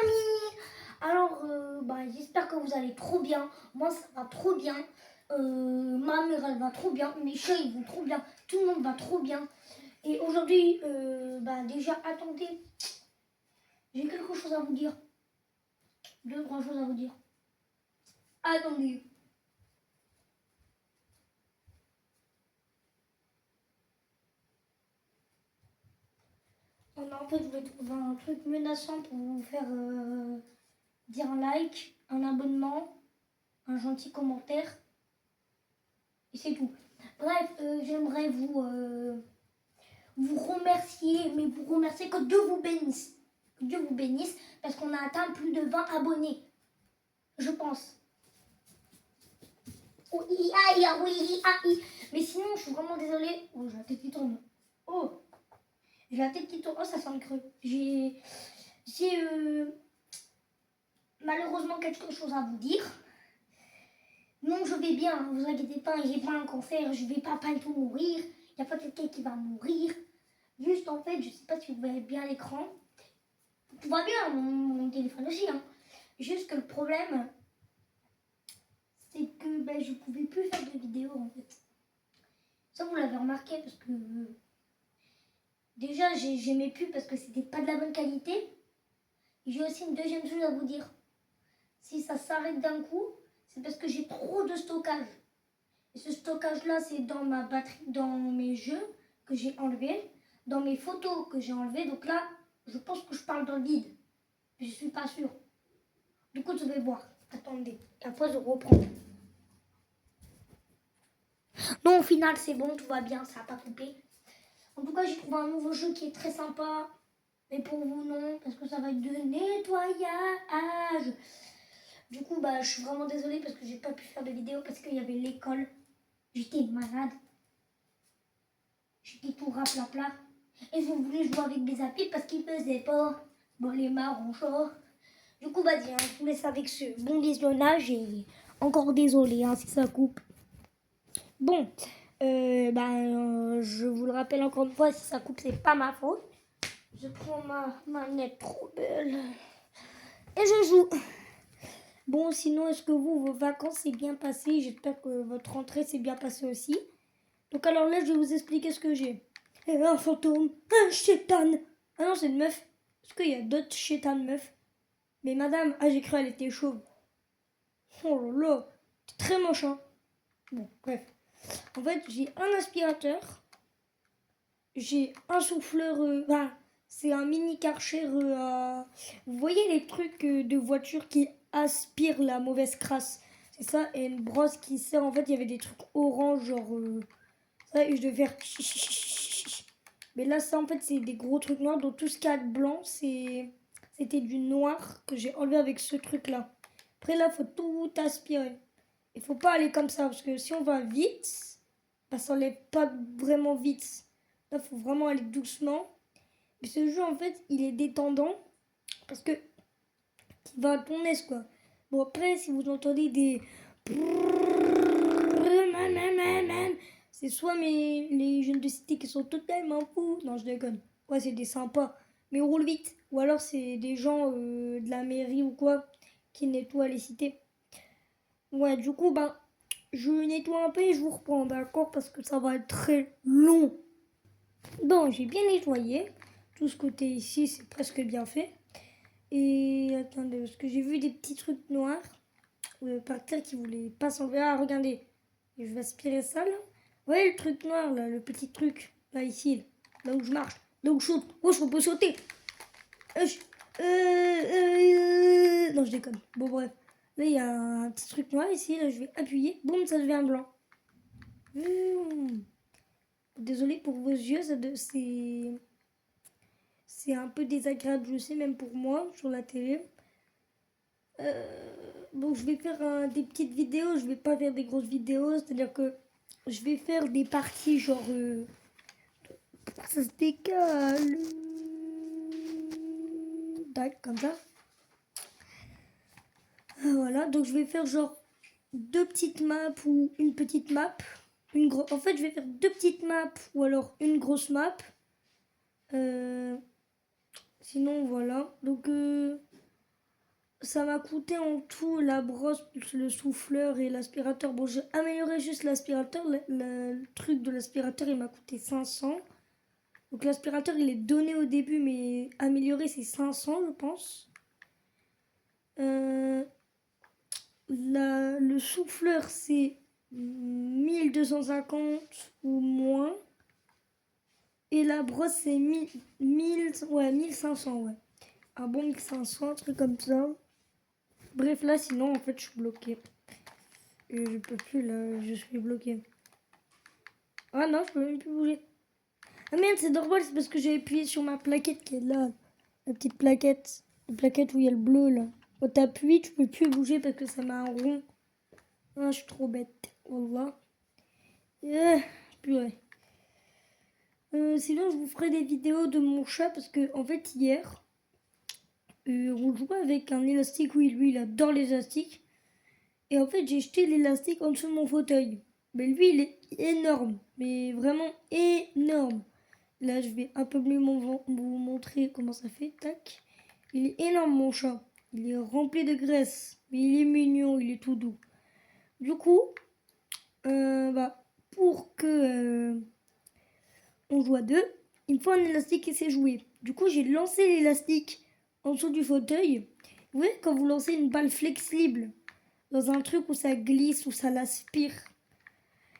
amis! Alors, j'espère que vous allez trop bien. Moi, ça va trop bien. Ma mère, elle va trop bien. Mes chats, ils vont trop bien. Tout le monde va trop bien. Et aujourd'hui, déjà, attendez. J'ai quelque chose à vous dire. 2-3 choses à vous dire. Attendez. En fait, je vais trouver un truc menaçant pour vous faire dire un like, un abonnement, un gentil commentaire. Et c'est tout. Bref, j'aimerais vous remercier, mais vous remercier que Dieu vous bénisse. Que Dieu vous bénisse, parce qu'on a atteint plus de 20 abonnés. Je pense. Oui, aïe, oui, aïe. Mais sinon, je suis vraiment désolée. Oh, j'ai la tête qui tourne. Oh, j'ai la tête qui tourne. Oh, ça sent le creux. J'ai malheureusement quelque chose à vous dire. Non, je vais bien, ne vous inquiétez pas, j'ai pas un cancer, je vais pas tout mourir. Il n'y a pas quelqu'un qui va mourir. Juste en fait, je sais pas si vous voyez bien l'écran. Tout va bien, mon téléphone aussi. Hein. Juste que le problème, c'est que je pouvais plus faire de vidéos en fait. Ça, vous l'avez remarqué parce que déjà, j'aimais plus parce que c'était pas de la bonne qualité. Et j'ai aussi une deuxième chose à vous dire. Si ça s'arrête d'un coup, c'est parce que j'ai trop de stockage. Et ce stockage-là, c'est dans ma batterie, dans mes jeux que j'ai enlevés, dans mes photos que j'ai enlevées. Donc là, je pense que je parle dans le vide. Je suis pas sûre. Du coup, je vais voir. Attendez. Et après, je reprends. Non, au final, c'est bon, tout va bien, ça n'a pas coupé. En tout cas, j'ai trouvé un nouveau jeu qui est très sympa. Mais pour vous, non, parce que ça va être de nettoyage. Du coup, je suis vraiment désolée parce que j'ai pas pu faire de vidéo parce qu'il y avait l'école. J'étais malade. J'étais tout raplapla. Et je voulais jouer avec mes amis parce qu'ils faisaient pas. Bon, les marrons chauds. Du coup, tiens, je vous laisse avec ce bon visionnage et encore désolé si ça coupe. Bon, je vous le rappelle encore une fois, si ça coupe, c'est pas ma faute. Je prends ma manette trop belle et je joue. Bon, sinon, est-ce que vos vacances s'est bien passées? J'espère que votre rentrée s'est bien passée aussi. Donc alors là, je vais vous expliquer ce que j'ai. Un fantôme, un chétan. Ah non, c'est une meuf. Est-ce qu'il y a d'autres chétanes meufs? Mais madame, j'ai cru qu'elle était chauve. Oh là là, c'est très moche, hein. Bon, bref. En fait, j'ai un aspirateur. J'ai un souffleur. C'est un mini Karcher. Vous voyez les trucs de voiture qui aspirent la mauvaise crasse? C'est ça, et une brosse qui sert. En fait, il y avait des trucs orange, genre. Ça, et je devais faire. Mais là, ça, en fait, c'est des gros trucs noirs. Donc, tout ce qui est blanc, c'était du noir que j'ai enlevé avec ce truc-là. Après, là, il faut tout aspirer. Il faut pas aller comme ça, parce que si on va vite, ça s'enlève pas vraiment vite. Là, il faut vraiment aller doucement. Mais ce jeu, en fait, il est détendant, parce que il va à ton aise, quoi. Bon, après, si vous entendez des... C'est soit les jeunes de cité qui sont totalement fous. Non, je déconne. Ouais, c'est des sympas. Mais roule vite. Ou alors, c'est des gens de la mairie ou quoi qui nettoient les cités. Ouais, du coup, je nettoie un peu et je vous reprends, d'accord? Parce que ça va être très long. Bon, j'ai bien nettoyé. Tout ce côté ici, c'est presque bien fait. Et attendez, parce que j'ai vu des petits trucs noirs par terre qui voulaient pas s'enlever. Ah, regardez. Je vais aspirer ça, là. Ouais, le truc noir, là, le petit truc. Là, ici, là où je marche. Là où je saute. Oh, je peux sauter. Non, je déconne. Bon, bref. Là, il y a un petit truc noir ici. Là, je vais appuyer. Boum, ça devient blanc. Désolée pour vos yeux. C'est un peu désagréable, je sais, même pour moi, sur la télé. Bon, je vais faire des petites vidéos. Je vais pas faire des grosses vidéos. C'est-à-dire que je vais faire des parties genre... ça se décale. Tac, comme ça. Voilà, donc je vais faire genre 2 petites maps ou une petite map. En fait, je vais faire 2 petites maps ou alors une grosse map. Sinon, voilà. Donc, ça m'a coûté en tout la brosse, plus le souffleur et l'aspirateur. Bon, j'ai amélioré juste l'aspirateur. Le truc de l'aspirateur, il m'a coûté 500. Donc l'aspirateur, il est donné au début, mais amélioré, c'est 500, je pense. Le souffleur, c'est 1250 ou moins. Et la brosse, c'est 1500, ouais. Un bon 1500, un truc comme ça. Bref, là, sinon, en fait, je suis bloquée. Et je peux plus, là, je suis bloquée. Ah non, je peux même plus bouger. Ah merde, c'est normal, c'est parce que j'ai appuyé sur ma plaquette qui est là. La petite plaquette. La plaquette où il y a le bleu, là. Quand t'appuies, tu peux plus bouger parce que ça m'a un rond. Ah, je suis trop bête. Wallah. Purée. Sinon, je vous ferai des vidéos de mon chat parce que, en fait, hier, on jouait avec un élastique. Oui, lui, il adore les élastiques. Et en fait, j'ai jeté l'élastique en dessous de mon fauteuil. Mais lui, il est énorme. Mais vraiment énorme. Là, je vais un peu mieux vous montrer comment ça fait. Tac. Il est énorme, mon chat. Il est rempli de graisse. Mais il est mignon, il est tout doux. Du coup, pour que on joue à deux, il me faut un élastique et c'est joué. Du coup, j'ai lancé l'élastique en dessous du fauteuil. Vous voyez, quand vous lancez une balle flexible dans un truc où ça glisse, où ça l'aspire,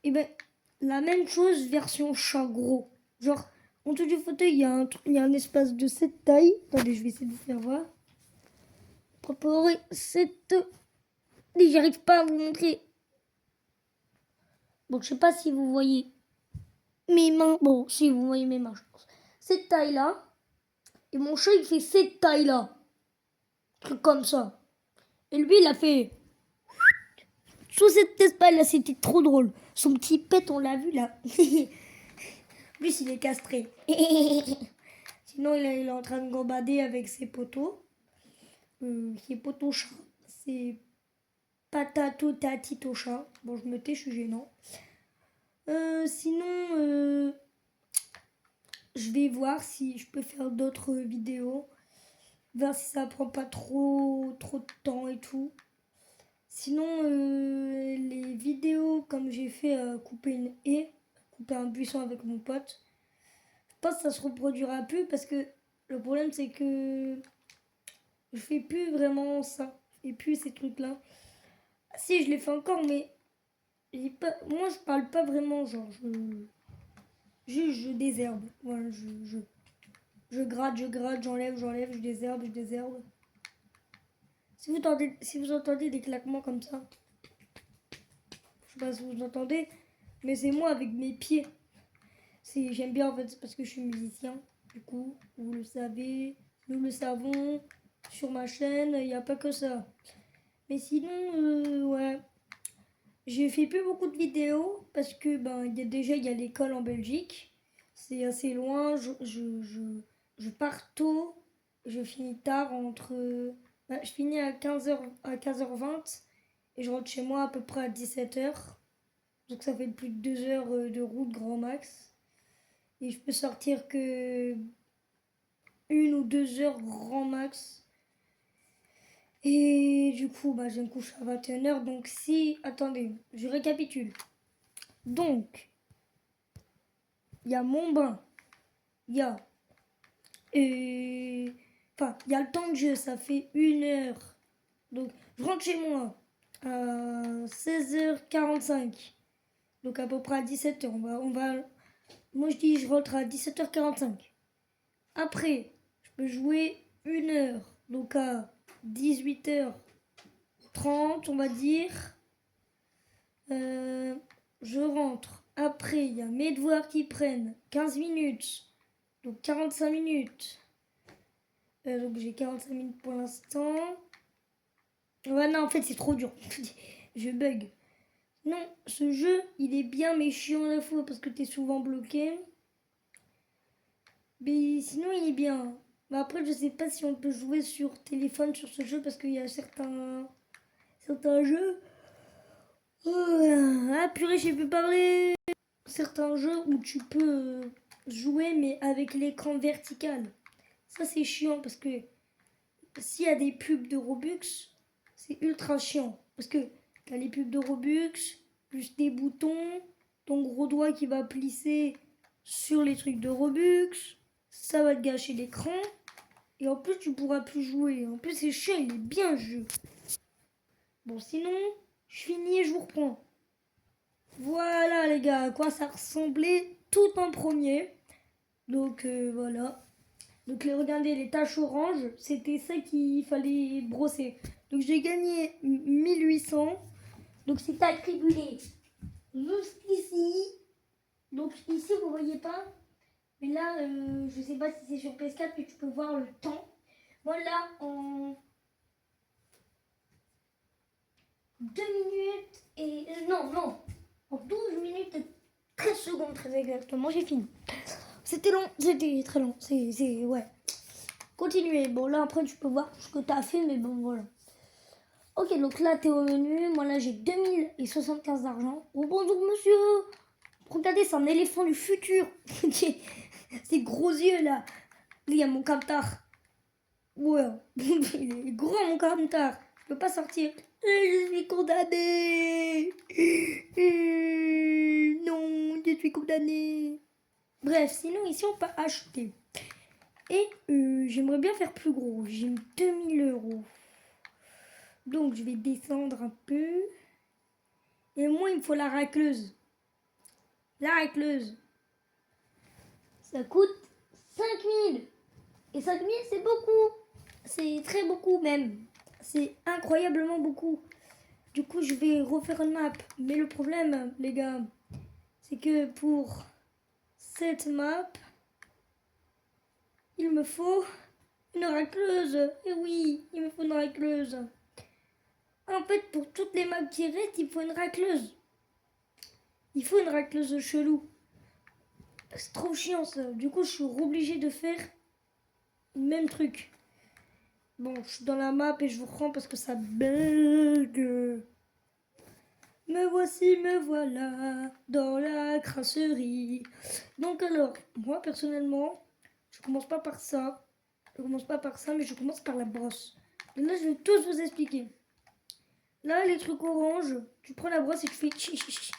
et ben la même chose version chat gros. Genre, en dessous du fauteuil, il y a un espace de cette taille. Attendez, je vais essayer de vous faire voir. Préparer cette... J'arrive pas à vous montrer. Bon, je sais pas si vous voyez mes mains. Bon, si vous voyez mes mains, je pense. Cette taille-là. Et mon chat, il fait cette taille-là. Truc comme ça. Et lui, il a fait... Sous cette espace-là, c'était trop drôle. Son petit pet, on l'a vu, là. Lui, il est castré. Sinon, il est en train de gambader avec ses potos. Ses potos chats. C'est patato tatito chat. Bon, je me tais, je suis gênant. Sinon, je vais voir si je peux faire d'autres vidéos. Voir si ça prend pas trop de temps et tout. Sinon, les vidéos comme j'ai fait couper une haie, couper un buisson avec mon pote, je pense que ça se reproduira plus parce que le problème c'est que je fais plus vraiment ça. Je fais plus ces trucs-là. Si, je les fais encore, mais moi je parle pas vraiment, genre je désherbe. Voilà, je gratte, j'enlève, je désherbe. Si vous entendez des claquements comme ça, je sais pas si vous entendez, mais c'est moi avec mes pieds. J'aime bien en fait, parce que je suis musicien. Du coup, vous le savez, nous le savons. Sur ma chaîne, il n'y a pas que ça. Mais sinon, ouais. J'ai fait plus beaucoup de vidéos parce que il y a l'école en Belgique. C'est assez loin. Je pars tôt. Je finis tard je finis à 15h20 et je rentre chez moi à peu près à 17h. Donc ça fait plus de 2 heures de route grand max. Et je peux sortir que 1 ou 2 heures grand max. Et du coup, je me couche à 21h. Donc si... Attendez, je récapitule. Donc, il y a mon bain. Il y a... il y a le temps de jeu. Ça fait 1 heure. Donc, je rentre chez moi à 16h45. Donc à peu près à 17h. Moi, je rentre à 17h45. Après, je peux jouer 1 heure. Donc à 18h30, on va dire. Je rentre. Après, il y a mes devoirs qui prennent 15 minutes. Donc 45 minutes. Donc j'ai 45 minutes pour l'instant. Ouais, non, en fait, c'est trop dur. Je bug. Non, ce jeu, il est bien, mais chiant à la fois parce que t'es souvent bloqué. Mais sinon, il est bien. Mais après, je sais pas si on peut jouer sur téléphone sur ce jeu parce qu'il y a certains jeux. Ah purée, j'ai pu parler. Certains jeux où tu peux jouer mais avec l'écran vertical. Ça, c'est chiant parce que s'il y a des pubs de Robux, c'est ultra chiant. Parce que t'as les pubs de Robux, plus des boutons, ton gros doigt qui va plisser sur les trucs de Robux, ça va te gâcher l'écran. Et en plus, tu pourras plus jouer. En plus, c'est chiant, il est bien le jeu. Bon, sinon, je finis et je vous reprends. Voilà les gars, à quoi ça ressemblait tout en premier. Donc voilà. Donc regardez, les taches oranges, c'était ça qu'il fallait brosser. Donc j'ai gagné 1800. Donc c'est attribué juste ici. Donc ici vous voyez pas. Mais là, je sais pas si c'est sur PS4 mais tu peux voir le temps. Voilà, en 2 minutes et... non. En 12 minutes et 13 secondes très exactement, j'ai fini. C'était long, c'était très long. C'est ouais. Continuez. Bon, là, après, tu peux voir ce que tu as fait, mais bon, voilà. Ok, donc là, tu es au menu. Moi, là, j'ai 2075 d'argent. Oh, bonjour, monsieur. Regardez, c'est un éléphant du futur. Ces gros yeux, là. Il y a mon camtar. Ouais, il est grand, mon camtar. Je peux pas sortir. Je suis condamné. Non, je suis condamné. Bref, sinon, ici, on peut acheter. Et j'aimerais bien faire plus gros. J'ai 2000 €. Donc, je vais descendre un peu. Et moi, il me faut la racleuse. La racleuse. Ça coûte 5000. Et 5000, c'est beaucoup. C'est très beaucoup même. C'est incroyablement beaucoup. Du coup, je vais refaire une map. Mais le problème, les gars, c'est que pour cette map, il me faut une racleuse. Et oui, il me faut une racleuse. En fait, pour toutes les maps qui restent, il faut une racleuse. Il faut une racleuse chelou. C'est trop chiant ça. Du coup, je suis obligée de faire le même truc. Bon, je suis dans la map et je vous rends parce que ça bug. Me voici, me voilà dans la crasserie. Donc alors, moi personnellement, je commence pas par ça. Je commence pas par ça, mais je commence par la brosse. Et là, je vais tous vous expliquer. Là, les trucs orange, tu prends la brosse et tu fais chi chi chi.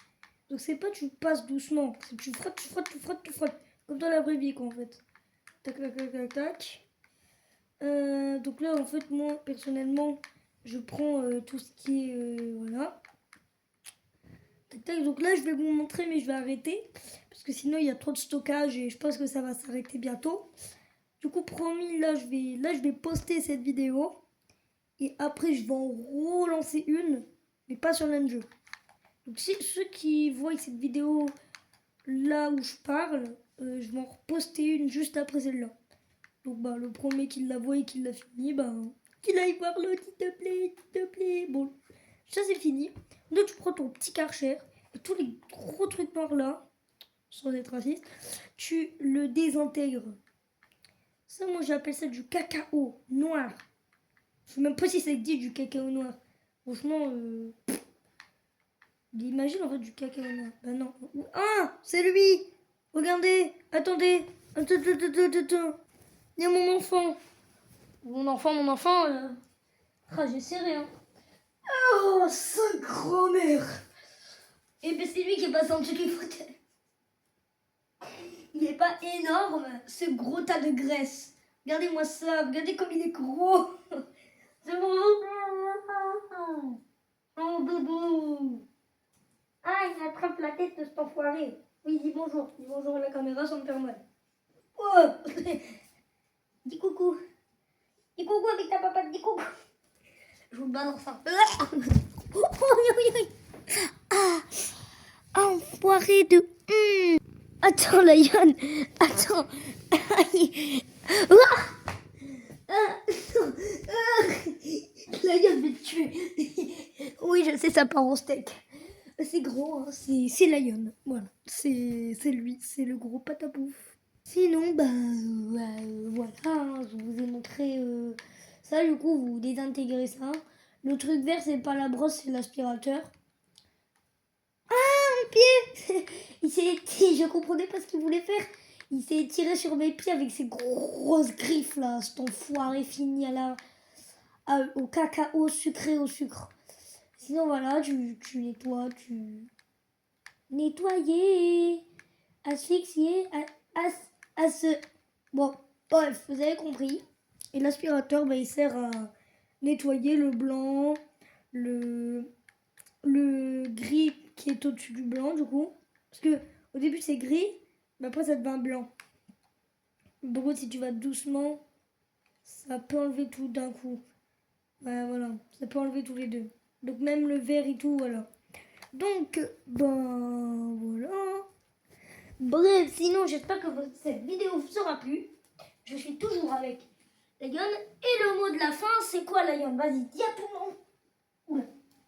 Donc c'est pas tu passes doucement, c'est tu frottes, tu frottes, tu frottes, tu frottes. Comme dans la vraie vie quoi en fait. Tac, tac, tac, tac, tac. Donc là en fait moi personnellement je prends tout ce qui est voilà. Tac, tac. Donc là je vais vous montrer mais je vais arrêter. Parce que sinon il y a trop de stockage et je pense que ça va s'arrêter bientôt. Du coup promis là je vais poster cette vidéo. Et après je vais en relancer une. Mais pas sur le même jeu. Donc si ceux qui voient cette vidéo là où je parle, je vais en reposter une juste après celle-là. Donc bah le premier qui l'a voit et qui l'a fini, bah qu'il aille voir l'autre, s'il te plaît, s'il te plaît. Bon, ça c'est fini. Donc tu prends ton petit Karcher et tous les gros trucs noirs là, sans être raciste, tu le désintègres. Ça moi j'appelle ça du cacao noir. Je sais même pas si ça dit du cacao noir. Franchement, imagine en fait du cacao noir. Bah non. Ah, c'est lui. Regardez, attendez. Attends. Il y a mon enfant. Mon enfant. Ah, j'ai serré, hein. Oh, sa grand-mère. Et ben c'est lui qui est passé en dessous du fauteuil. Il est pas énorme, ce gros tas de graisse. Regardez-moi ça, regardez comme il est gros. C'est mon doudou. Ah, il attrape la tête de cet enfoiré. Oui, dis bonjour. Dis bonjour à la caméra sans me faire mal. Oh. Dis coucou. Dis coucou avec ta papa, dis coucou. Je vous balance ça. Ah, enfoiré de... Attends, Lion. Attends. Lion va te tuer. Oui, je sais, ça part en steak. C'est gros, hein. C'est Lion. Voilà. C'est lui. C'est le gros patapouf. Sinon, voilà. Hein, je vous ai montré ça. Du coup, vous désintégrez ça. Le truc vert, c'est pas la brosse, c'est l'aspirateur. Ah, mon pied. Je comprenais pas ce qu'il voulait faire. Il s'est tiré sur mes pieds avec ses grosses griffes là. Cet enfoiré fini à la... au cacao sucré au sucre. Sinon, voilà, tu nettoies, nettoyer, asphyxier, Bon, bref, vous avez compris. Et l'aspirateur, il sert à nettoyer le blanc, le gris qui est au-dessus du blanc, du coup. Parce que au début, c'est gris, mais après, ça devient blanc. Donc, si tu vas doucement, ça peut enlever tout d'un coup. Ouais, voilà, ça peut enlever tous les deux. Donc, même le vert et tout, voilà. Donc, voilà. Bref, sinon, j'espère que cette vidéo vous aura plu. Je suis toujours avec Lion. Et le mot de la fin, c'est quoi, Lion? Vas-y, dis à tout le monde. Oula.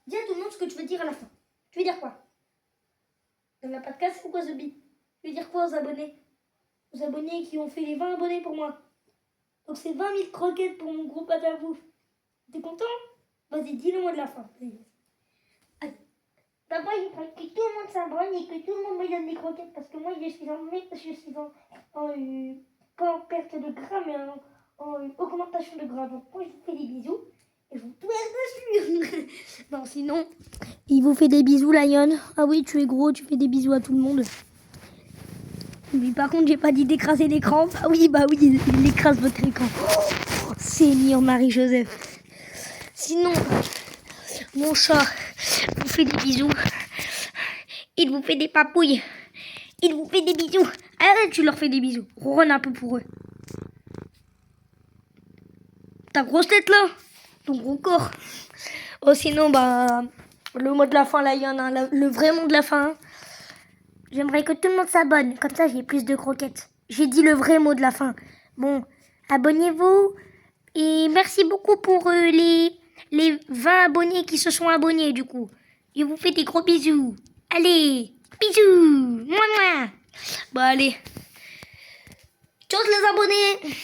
Dis à tout le monde ce que tu veux dire à la fin. Tu veux dire quoi? On n'a pas de casse ou quoi, Zobi? Tu veux dire quoi aux abonnés? Aux abonnés qui ont fait les 20 abonnés pour moi. Donc, c'est 20 000 croquettes pour mon groupe à ta bouffe. T'es content? Vas-y, dis le mot de la fin. Allez. D'abord, il faut que tout le monde s'abonne et que tout le monde me donne des croquettes parce que moi, je suis pas en perte de gras, mais en augmentation de gras. Donc, moi, je vous fais des bisous et je vous tourne dessus. Non, sinon, il vous fait des bisous, Lion. Ah oui, tu es gros, tu fais des bisous à tout le monde. Mais par contre, j'ai pas dit d'écraser l'écran. Ah oui, il écrase votre écran. Oh, Seigneur Marie-Joseph. Sinon, mon chat vous fait des bisous. Il vous fait des papouilles. Il vous fait des bisous. Arrête, tu leur fais des bisous. Ronronne un peu pour eux. Ta grosse tête là. Ton gros corps. Oh, sinon, le mot de la fin, là, il y en a le vrai mot de la fin. J'aimerais que tout le monde s'abonne. Comme ça, j'ai plus de croquettes. J'ai dit le vrai mot de la fin. Bon, abonnez-vous. Et merci beaucoup pour les 20 abonnés qui se sont abonnés, du coup. Je vous fais des gros bisous. Allez, bisous. Mouah, mouah. Bon, allez. Ciao les abonnés.